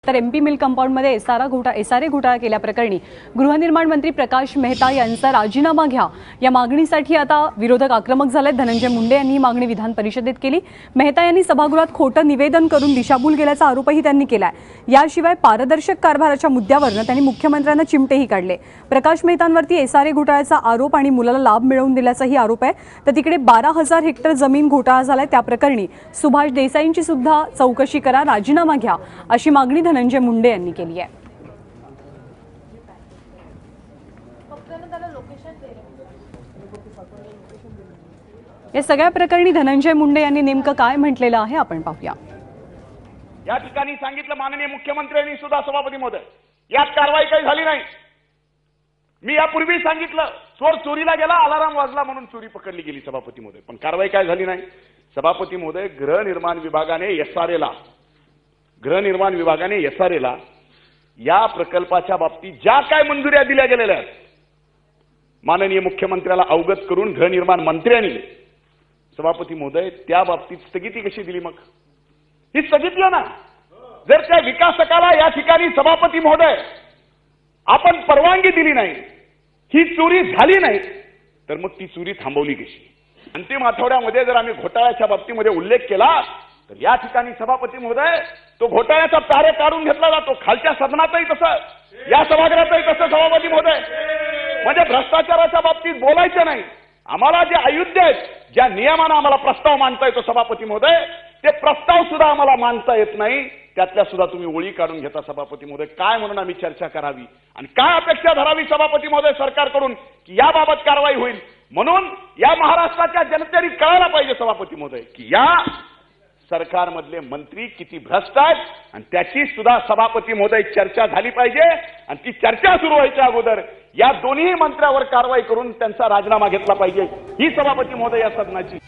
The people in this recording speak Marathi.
तर एमपी मिल कंपाऊंडमध्ये एसआरए घोटाळा केल्याप्रकरणी गृहनिर्माण मंत्री प्रकाश मेहता यांचा राजीनामा घ्या या मागणीसाठी आता विरोधक आक्रमक झाले। धनंजय मुंडे यांनी ही मागणी विधान परिषदेत केली। मेहता यांनी सभागृहात खोटं निवेदन करून दिशाभूल केल्याचा आरोपही त्यांनी केलाय। याशिवाय पारदर्शक कारभाराच्या मुद्द्यावरून त्यांनी मुख्यमंत्र्यांना चिमटेही काढले। प्रकाश मेहतांवरती एसआरए घोटाळ्याचा आरोप आणि मुलाला लाभ मिळवून दिल्याचाही आरोप आहे। तर तिकडे 12,000 हेक्टर जमीन घोटाळा झालाय त्या प्रकरणी सुभाष देसाईंची सुद्धा चौकशी करा, राजीनामा घ्या अशी मागणी धनंजय मुंडे यांनी केली आहे। या सगळ्या प्रकरणी धनंजय मुंडे यांनी नेमकं काय म्हटलेलं आहे आपण पाहूया। या ठिकाणी सांगितलं माननीय मुख्यमंत्र्यांनी सुद्धा सभापती महोदय यात कारवाई काही झाली नाही। मी यापूर्वी सांगितलं चोर चोरीला गेला, अलाराम वाजला म्हणून चोरी पकडली गेली सभापती महोदय, पण कारवाई काय झाली नाही। सभापती महोदय गृहनिर्माण विभागाने एसआरएला या प्रकल्पाच्या बाबतीत ज्या काय मंजुऱ्या दिल्या गेलेल्या आहेत माननीय मुख्यमंत्र्याला अवगत करून गृहनिर्माण मंत्र्यांनी सभापती महोदय त्या बाबतीत स्थगिती कशी दिली? मग ही स्थगितलं ना। जर त्या विकासकाला या ठिकाणी सभापती महोदय आपण परवानगी दिली नाही, ही चोरी झाली नाही, तर मग ती चोरी थांबवली कशी? अंतिम आठवड्यामध्ये जर आम्ही घोटाळ्याच्या बाबतीमध्ये उल्लेख केला तर या ठिकाणी सभापती महोदय तो घोटाळ्याचा तारे काढून घेतला जातो। खालच्या सदनातही तसं, या सभागृहातही तसं सभापती महोदय। म्हणजे भ्रष्टाचाराच्या बाबतीत बोलायचं नाही। आम्हाला जे अयुध्य आहेत, ज्या नियमानं आम्हाला प्रस्ताव मांडता येतो सभापती महोदय, ते प्रस्ताव सुद्धा आम्हाला मांडता येत नाही, त्यातल्या सुद्धा तुम्ही ओळी काढून घेता सभापती महोदय। काय म्हणून आम्ही चर्चा करावी आणि काय अपेक्षा धरावी सभापती महोदय सरकारकडून की याबाबत कारवाई होईल? म्हणून या महाराष्ट्राच्या जनतेने कळायला पाहिजे सभापती महोदय की या सरकारमधले मंत्री किती भ्रष्ट आहेत आणि त्याची सुद्धा सभापती महोदय चर्चा झाली पाहिजे। आणि ती चर्चा सुरू व्हायच्या अगोदर या दोन्ही मंत्र्यावर कारवाई करून त्यांचा राजीनामा घेतला पाहिजे, ही सभापती महोदय या सदनाची